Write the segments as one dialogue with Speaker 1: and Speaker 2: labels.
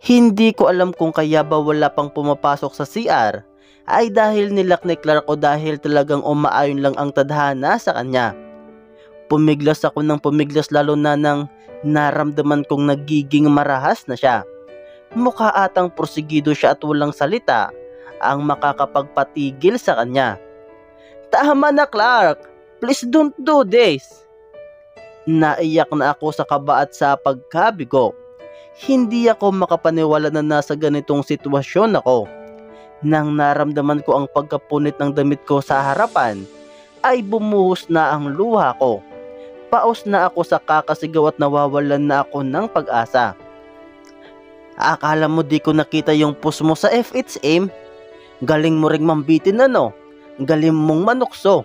Speaker 1: Hindi ko alam kung kaya ba wala pang pumapasok sa CR ay dahil nilak ni Clark o dahil talagang umaayon lang ang tadhana sa kanya. Pumiglas ako ng pumiglas lalo na nang naramdaman kong nagiging marahas na siya. Mukha atang porsigido siya at walang salita ang makakapagpatigil sa kanya. "Tama na, Clark! Please don't do this!" Naiyak na ako sa kaba at sa pagkabigo. Hindi ako makapaniwala na nasa ganitong sitwasyon ako. Nang naramdaman ko ang pagkapunit ng damit ko sa harapan, ay bumuhos na ang luha ko. Paos na ako sa kakasigaw at nawawalan na ako ng pag-asa. "Akala mo di ko nakita yung push mo sa FHM? Galing mo ring mambitin ano? Galing mong manukso."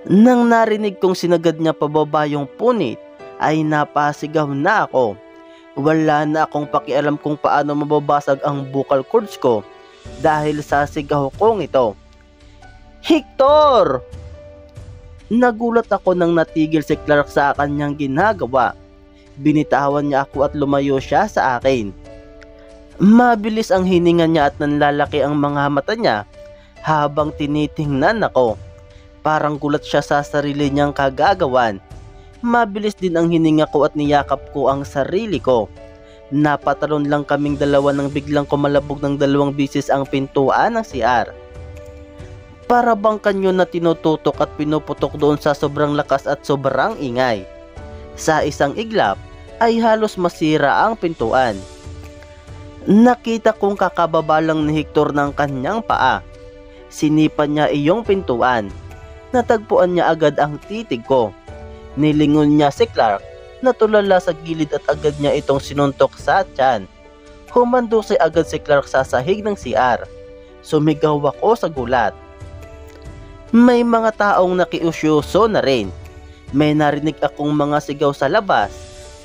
Speaker 1: Nang narinig kong sinagad niya pababa yung punit, ay napasigaw na ako. Wala na akong pakialam kung paano mababasag ang vocal cords ko dahil sa sigaw kong ito. "Hector!" Nagulat ako nang natigil si Clark sa kanyang ginagawa. Binitawan niya ako at lumayo siya sa akin. Mabilis ang hininga niya at nanlalaki ang mga mata niya habang tinitingnan ako. Parang gulat siya sa sarili niyang kagagawan. Mabilis din ang hininga ko at niyakap ko ang sarili ko. Napatalon lang kaming dalawa nang biglang kumalabog ng 2 bisis ang pintuan ng CR. Para bang kanyon na tinututok at pinuputok doon sa sobrang lakas at sobrang ingay. Sa isang iglap ay halos masira ang pintuan. Nakita kong kakababa lang ni Hector ng kanyang paa. Sinipan niya iyong pintuan. Natagpuan niya agad ang titig ko. Nilingon niya si Clark na tulala sa gilid at agad niya itong sinuntok sa tiyan. Humandusay agad si Clark sa sahig ng CR. Sumigaw ako sa gulat. May mga taong nakiusyoso na rin. May narinig akong mga sigaw sa labas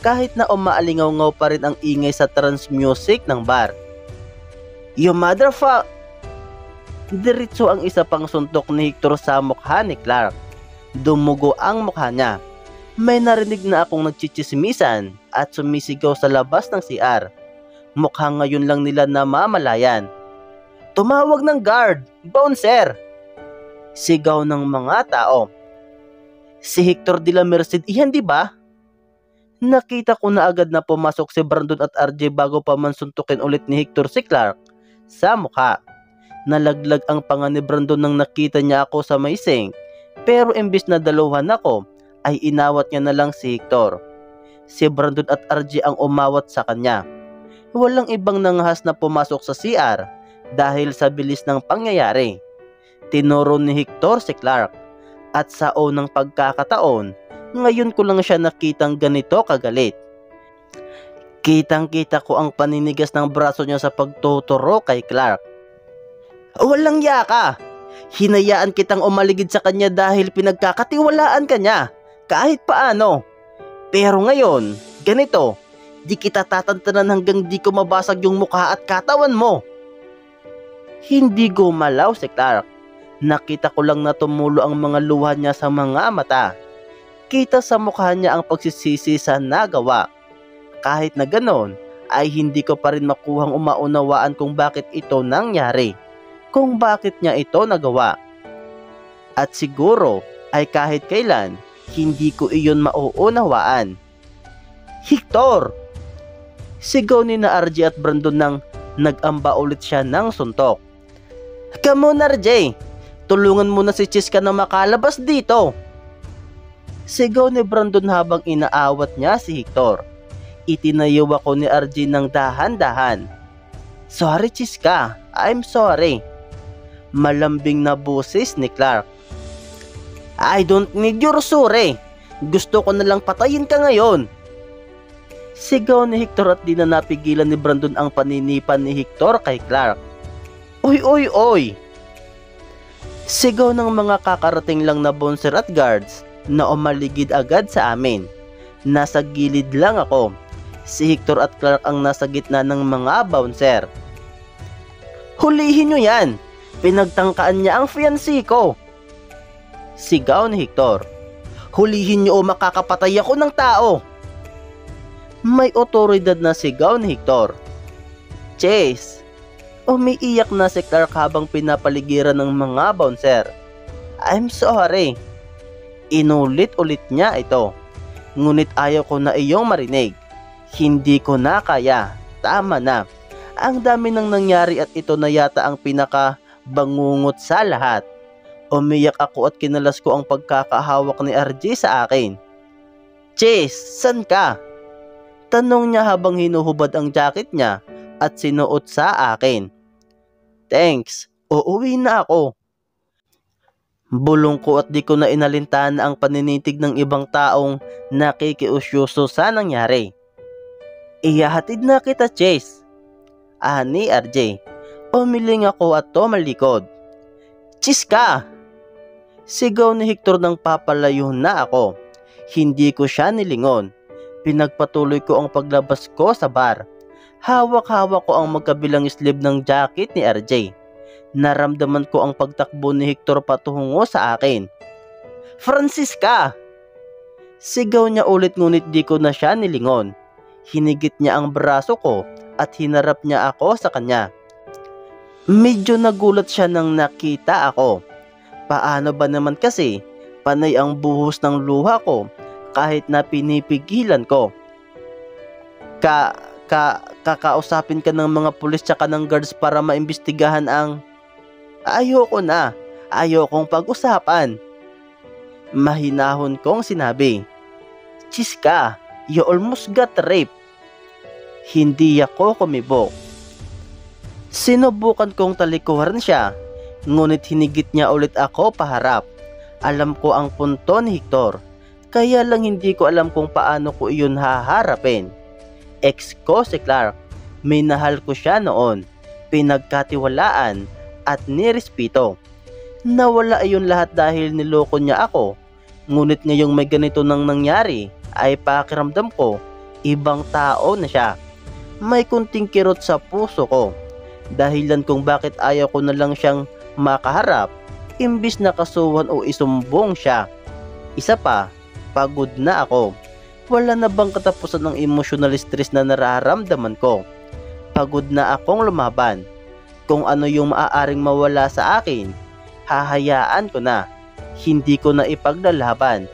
Speaker 1: kahit na umaalingaw-ngaw pa rin ang ingay sa trance music ng bar. "You motherfucker!" Diretso ang isa pang suntok ni Hector sa mukha ni Clark. Dumugo ang mukha niya. May narinig na akong nagchichismisan at sumisigaw sa labas ng CR. Mukhang ngayon lang nila namamalayan. "Tumawag ng guard! Bouncer!" Sigaw ng mga tao. "Si Hector de la Merced iyan, di ba?" Nakita ko na agad na pumasok si Brandon at RJ bago pa man suntukin ulit ni Hector si Clark sa mukha. Nalaglag ang panga ni Brandon nang nakita niya ako sa may sink, pero imbis na daluhan ako, ay inawat niya na lang si Hector. Si Brandon at RJ ang umawat sa kanya. Walang ibang nangahas na pumasok sa CR dahil sa bilis ng pangyayari. Tinuro ni Hector si Clark, at sa unang pagkakataon, ngayon ko lang siya nakitang ganito kagalit. Kitang-kita ko ang paninigas ng braso niya sa pagtuturo kay Clark. "Walang yaka! Hinayaan kitang umaligid sa kanya dahil pinagkakatiwalaan ka niya, kahit paano. Pero ngayon, ganito, di kita tatantanan hanggang di ko mabasag yung mukha at katawan mo." Hindi gumalaw si Clark. Nakita ko lang na tumulo ang mga luha niya sa mga mata. Kita sa mukha niya ang pagsisisi sa nagawa. Kahit na ganon, ay hindi ko pa rin makuhang umaunawaan kung bakit ito nangyari. Kung bakit niya ito nagawa. At siguro ay kahit kailan, hindi ko iyon mauunawaan. "Hector!" Sigaw ni na RJ at Brandon nang nag-amba ulit siya ng suntok. "Come on, RJ! Tulungan mo na si Chiska na makalabas dito!" Sigaw ni Brandon habang inaawat niya si Hector. Itinayo ako ni RJ ng dahan-dahan. "Sorry, Chiska. I'm sorry." Malambing na boses ni Clark. "I don't need your sorry. Gusto ko na lang patayin ka ngayon." Sigaw ni Hector at di na napigilan ni Brandon ang paninipan ni Hector kay Clark. "Oy, oy, oy!" Sigaw ng mga kakarating lang na bouncer at guards na umaligid agad sa amin. Nasa gilid lang ako. Si Hector at Clark ang nasa gitna ng mga bouncer. "Hulihin nyo yan! Pinagtangkaan niya ang fiancé ko!" Sigaw ni Hector. "Hulihin nyo o makakapatay ako ng tao!" May otoridad na sigaw ni Hector. Chase! Umiiyak na si Clark habang pinapaligiran ng mga bouncer. I'm sorry. Inulit-ulit niya ito. Ngunit ayaw ko na iyong marinig. Hindi ko na kaya. Tama na. Ang dami nang nangyari at ito na yata ang pinakabangungot sa lahat. Umiyak ako at kinalas ko ang pagkakahawak ni RJ sa akin. Chase, san ka? Tanong niya habang hinuhubad ang jacket niya at sinuot sa akin. Thanks, uuwi na ako. Bulong ko at di ko na inalintahan ang paninitig ng ibang taong nakikiusyoso sa nangyari. Iyahatid na kita, Chase. Ani RJ. Umiling ako at tumalikod. Chis ka! Sigaw ni Hector nang papalayo na ako. Hindi ko siya nilingon. Pinagpatuloy ko ang paglabas ko sa bar. Hawak-hawak ko ang magkabilang sleeve ng jacket ni RJ. Naramdaman ko ang pagtakbo ni Hector patungo sa akin. Francisca! Sigaw niya ulit ngunit di ko na siya nilingon. Hinigit niya ang braso ko at hinarap niya ako sa kanya. Medyo nagulat siya nang nakita ako. Paano ba naman kasi panay ang buhos ng luha ko kahit na pinipigilan ko? Kakausapin ka ng mga pulis tsaka ng guards para maimbestigahan ang... Ayoko na. Ayokong pag-usapan. Mahinahon kong sinabi. Chiska, you almost got raped. Hindi ako kumibok. Sinubukan kong talikuran siya, ngunit hinigit niya ulit ako paharap. Alam ko ang punto ni Hector, kaya lang hindi ko alam kung paano ko iyon haharapin. Ex ko si Clark, minahal ko siya noon, pinagkatiwalaan at nirespeto. Nawala iyon lahat dahil niloko niya ako, ngunit ngayong may ganito nang nangyari ay pakiramdam ko, ibang tao na siya. May kunting kirot sa puso ko, dahilan kung bakit ayaw ko na lang siyang makaharap, imbis na kasuhan o isumbong siya. Isa pa, pagod na ako. Wala na bang katapusan ng emotional stress na nararamdaman ko? Pagod na akong lumaban. Kung ano yung maaaring mawala sa akin, hahayaan ko na. Hindi ko na ipaglalaban.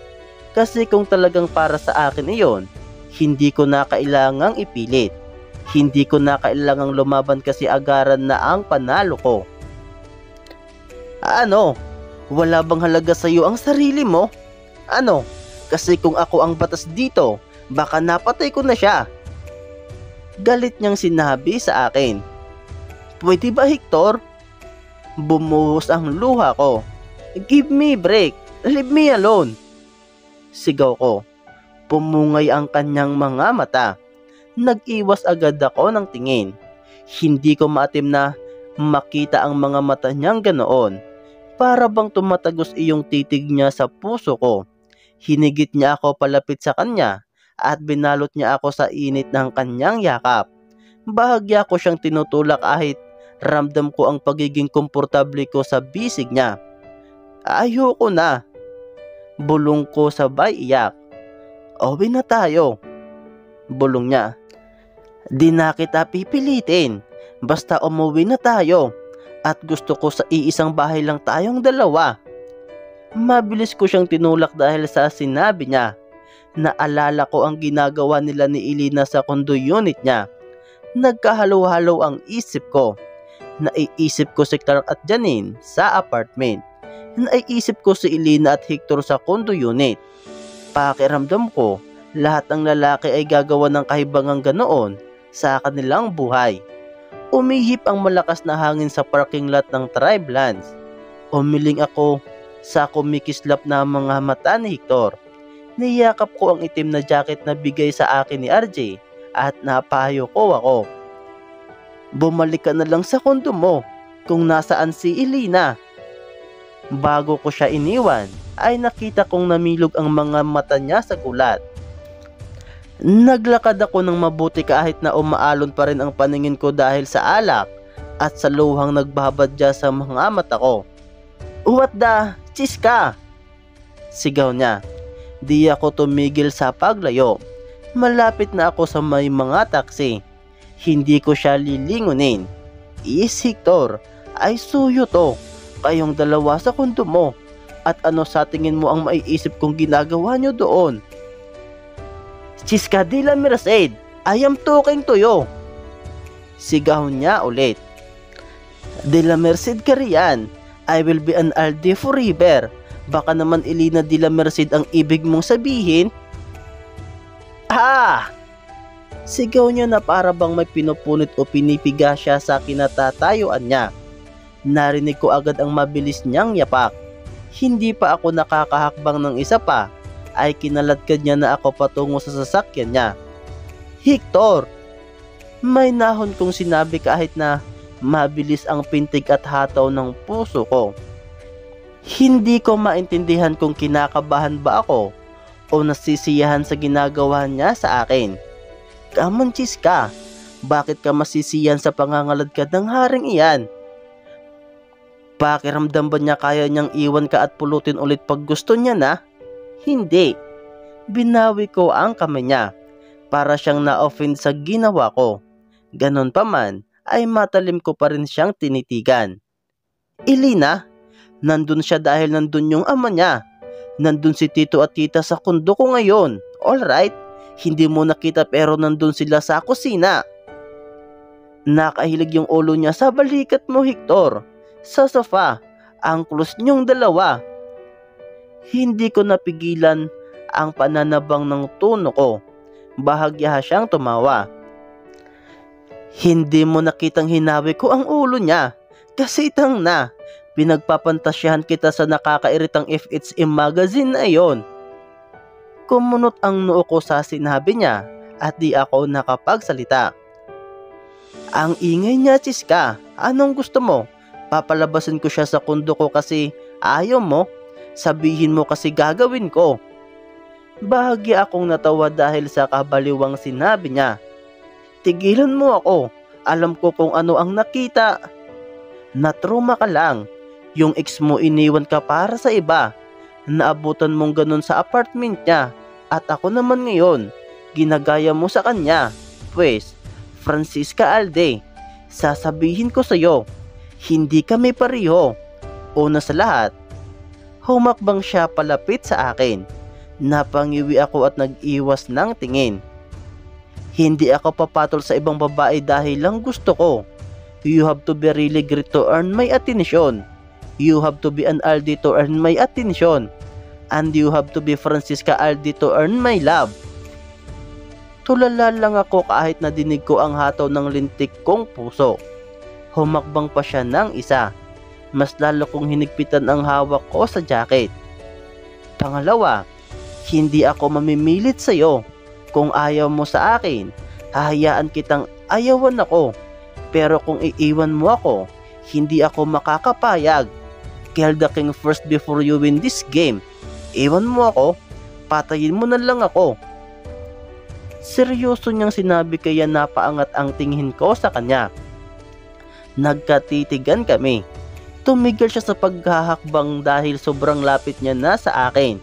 Speaker 1: Kasi kung talagang para sa akin iyon, hindi ko na kailangang ipilit. Hindi ko na kailangang lumaban kasi agaran na ang panalo ko. Ano? Wala bang halaga sa iyo ang sarili mo? Ano? Kasi kung ako ang batas dito, baka napatay ko na siya. Galit niyang sinabi sa akin. Pwede ba, Hector? Bumuhos ang luha ko. Give me break. Leave me alone. Sigaw ko. Pumungay ang kanyang mga mata. Nag-iwas agad ako ng tingin. Hindi ko maatim na makita ang mga mata niyang ganoon. Para bang tumatagos iyong titig niya sa puso ko. Hinigit niya ako palapit sa kanya at binalot niya ako sa init ng kanyang yakap. Bahagya ko siyang tinutulak kahit ramdam ko ang pagiging komportable ko sa bisig niya. Ayoko na. Bulong ko sabay iyak. Uwi na tayo. Bulong niya. Di na kita pipilitin. Basta umuwi na tayo. At gusto ko sa iisang bahay lang tayong dalawa. Mabilis ko siyang tinulak dahil sa sinabi niya. Naalala ko ang ginagawa nila ni Elena sa condo unit niya. Nagkahalo-halo ang isip ko. Naiisip ko si Clark at Janine sa apartment. Naiisip ko si Elena at Hector sa condo unit. Pakiramdam ko, lahat ng lalaki ay gagawa ng kahibangang ganoon sa kanilang buhay. Umihip ang malakas na hangin sa parking lot ng Tribe Lands. Umiling ako sa kumikislap na mga mata ni Hector. Niyakap ko ang itim na jacket na bigay sa akin ni RJ at napayo ko ako. Bumalik ka na lang sa kondo mo kung nasaan si Elena. Bago ko siya iniwan, ay nakita kong namilog ang mga mata niya sa gulat. Naglakad ako ng mabuti kahit na umaalon pa rin ang paningin ko dahil sa alak at sa luhang nagbabadya sa mga mata ko. What the? Chiska! Sigaw niya. Di ako tumigil sa paglayo. Malapit na ako sa may mga taxi. Hindi ko siya lilingunin. Hector, ay suyo to. Kayong dalawa sa kundo mo. At ano sa tingin mo ang maiisip kong ginagawa nyo doon? Chiska de la Merced, I am talking to you. Sigaw niya ulit. De la Merced ka riyan. I will be an Alde forever. Baka naman Elena de la Merced ang ibig mong sabihin? Ah! Sigaw niya na para bang may pinupunit o pinipiga siya sa kinatatayuan niya. Narinig ko agad ang mabilis niyang yapak. Hindi pa ako nakakahakbang ng isa pa, ay kinaladkad niya na ako patungo sa sasakyan niya. Hector! May nahon kong sinabi kahit na mabilis ang pintig at hataw ng puso ko. Hindi ko maintindihan kung kinakabahan ba ako o nasisiyahan sa ginagawa niya sa akin. Kamunchis ka, bakit ka masisiyan sa pangangaladkad ng haring iyan? Pakiramdam ba niya kaya niyang iwan ka at pulutin ulit pag gusto niya na? Hindi. Binawi ko ang kamay niya para siyang na-offend sa ginawa ko. Ganon pa man ay matalim ko pa rin siyang tinitigan. Elena, nandun siya dahil nandun yung ama niya. Nandun si tito at tita sa kundo ko ngayon. Alright, hindi mo nakita pero nandun sila sa kusina. Nakahilig yung ulo niya sa balikat mo, Hector. Sa sofa, ang close niyong dalawa. Hindi ko napigilan ang pananabang ng tono ko. Bahagya siyang tumawa. Hindi mo nakitang hinawi ko ang ulo niya. Kasi tang na, pinagpapantasyahan kita sa nakakairitang FHM magazine na iyon. Kumunot ang noo ko sa sinabi niya at di ako nakapagsalita. Ang ingay niya, Chiska. Anong gusto mo? Papalabasin ko siya sa kundo ko kasi ayaw mo. Sabihin mo kasi gagawin ko. Bahagya akong natawa dahil sa kabaliwang sinabi niya. Tigilan mo ako. Alam ko kung ano ang nakita. Natruma ka lang. Yung ex mo iniwan ka para sa iba. Naabutan mong ganun sa apartment niya. At ako naman ngayon, ginagaya mo sa kanya. Pues, Francisca Alde, sasabihin ko sa'yo, hindi kami pareho. Una sa lahat, humakbang siya palapit sa akin. Napangiwi ako at nag-iwas ng tingin. Hindi ako papatol sa ibang babae dahil lang gusto ko. You have to be really great to earn my attention. You have to be an Alde to earn my attention. And you have to be Francisca Alde to earn my love. Tulala lang ako kahit nadinig ko ang hataw ng lintik kong puso. Humakbang pa siya ng isa. Mas lalo kong hinigpitan ang hawak ko sa jacket. Pangalawa, hindi ako mamimilit sa'yo. Kung ayaw mo sa akin, hahayaan kitang ayawan ako. Pero kung iiwan mo ako, hindi ako makakapayag. Kill the king first before you win this game. Iwan mo ako, patayin mo na lang ako. Seryoso niyang sinabi kaya napaangat ang tingin ko sa kanya. Nagkatitigan kami. Tumigil siya sa paghahakbang dahil sobrang lapit niya na sa akin.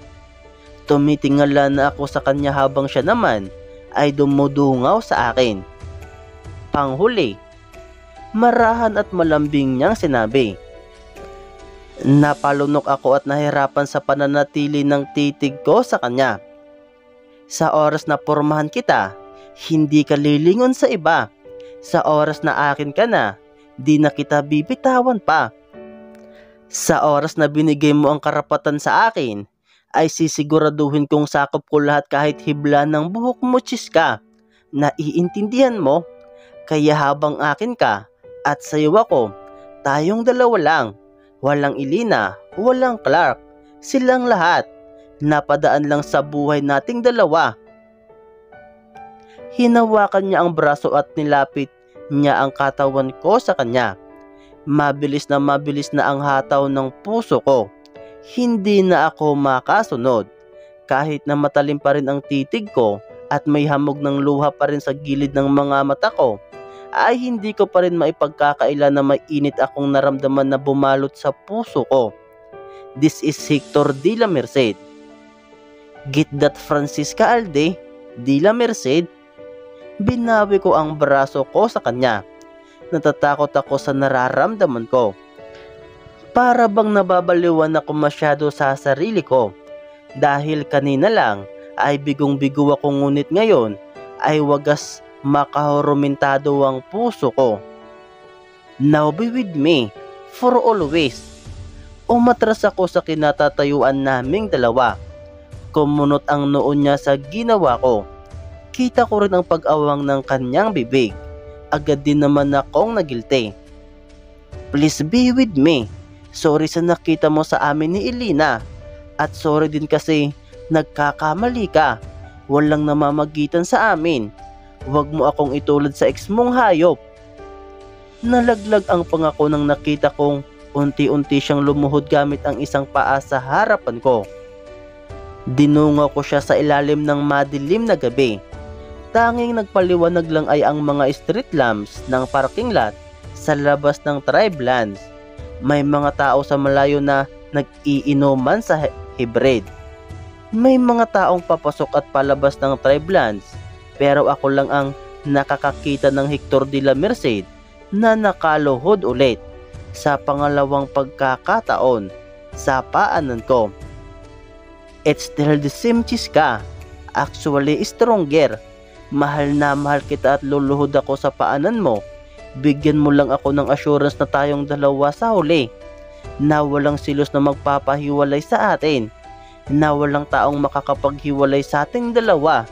Speaker 1: Tumitingala na ako sa kanya habang siya naman ay dumudungaw sa akin. Panghuli, marahan at malambing niyang sinabi. Napalunok ako at nahirapan sa pananatili ng titig ko sa kanya. Sa oras na pormahan kita, hindi ka lilingon sa iba. Sa oras na akin ka na, di na kita bibitawan pa. Sa oras na binigay mo ang karapatan sa akin, ay sisiguraduhin kong sakop ko lahat kahit hibla ng buhok mo, Chiska. Naiintindihan mo? Kaya habang akin ka at sayo ako, tayong dalawa lang. Walang Elena, walang Clark. Silang lahat. Napadaan lang sa buhay nating dalawa. Hinawakan niya ang braso at nilapit niya ang katawan ko sa kanya. Mabilis na ang hataw ng puso ko. Hindi na ako makasunod. Kahit na matalim pa rin ang titig ko at may hamog ng luha pa rin sa gilid ng mga mata ko, ay hindi ko pa rin maipagkakaila na may init akong naramdaman na bumalot sa puso ko. This is Hector de la Merced. Get that, Francisca Alde de la Merced? Binawi ko ang braso ko sa kanya. Natatakot ako sa nararamdaman ko. Para bang nababaliwan ako masyado sa sarili ko. Dahil kanina lang ay bigong-bigo ako, ngunit ngayon ay wagas makahurumentado ang puso ko. Now be with me for always. Umatras ako sa kinatatayuan naming dalawa. Kumunot ang noon niya sa ginawa ko. Kita ko rin ang pag-awang ng kanyang bibig. Agad din naman akong nagilti. Please be with me. Sorry sa nakita mo sa amin ni Elena. At sorry din kasi nagkakamali ka. Walang namamagitan sa amin. Huwag mo akong itulad sa ex mong hayop. Nalaglag ang pangako nang nakita kong unti-unti siyang lumuhod gamit ang isang paa sa harapan ko. Dinungaw ko siya sa ilalim ng madilim na gabi. Tanging nagpaliwanag lang ay ang mga street lamps ng parking lot sa labas ng tribe lands. May mga tao sa malayo na nag-iinuman sa hybrid. May mga taong papasok at palabas ng tribe lands, pero ako lang ang nakakakita ng Hector de la Merced na nakaluhod ulit. Sa pangalawang pagkakataon sa paanan ko. It's still the same Chiska. Actually stronger. Mahal na mahal kita at luluhod ako sa paanan mo. Bigyan mo lang ako ng assurance na tayong dalawa sa huli. Na walang silos na magpapahiwalay sa atin. Na walang taong makakapaghiwalay sa ating dalawa.